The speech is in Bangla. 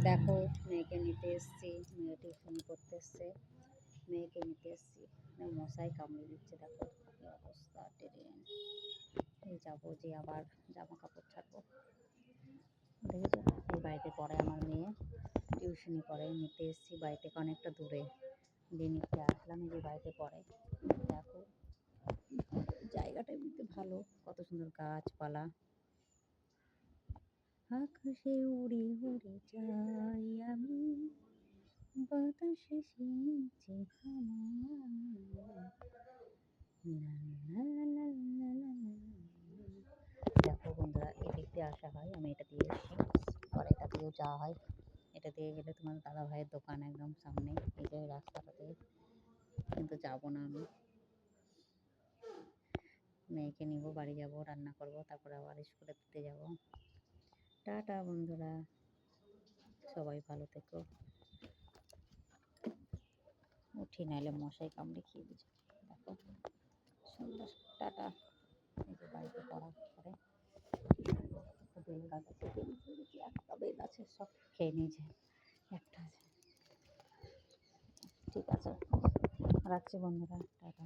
দেখো মেয়েকে নিতে এসছি, মেয়ে টিউশনি করতে এসছে, মেয়েকে নিতে এসছি, মশাই কামড়ে দিচ্ছে। দেখো কি অবস্থা, ট্রেন এই যাবো, যে আবার জামা কাপড় ছাড়বো। দেখেছো, এই বাড়িতে পড়ে আমার মেয়ে, টিউশনি করে, নিতে এসছি। বাড়ি থেকে অনেকটা দূরে, দিয়ে নিতে আসলাম। এই যে বাড়িতে পড়ে, দেখো জায়গাটা এমনিতে ভালো, কত সুন্দর গাছপালা। আকাশে উড়ে উড়ে যাই আমি, বাতাসে শিঞ্চে হাওয়া। দেখো বন্ধুরা, এদিক দিয়ে আসা হয়, আমি এটা দিয়ে এসছি, আবার এটা দিয়েও যাওয়া হয়। এটা দিয়ে গেলে তোমার দাদা ভাইয়ের দোকান একদম সামনে, এই যে রাস্তাটাতে, কিন্তু যাবো না আমি। মেয়েকে নিব, বাড়ি যাব, রান্না করব, তারপরে আবার স্কুলে দিতে যাব। টাটা বন্ধুরা, সবাই ভালো থেকো। উঠি, নাহলে মশাই কামড়ে খেয়ে দিচ্ছে। দেখো সুন্দর, টাটা। এই যে বাড়িতে পড়া করে, বেল গাছ আছে, দেখি একটা বেল আছে, সব খেয়ে নিয়েছে, একটা আছে। ঠিক আছে, রাখছি বন্ধুরা, টাটা।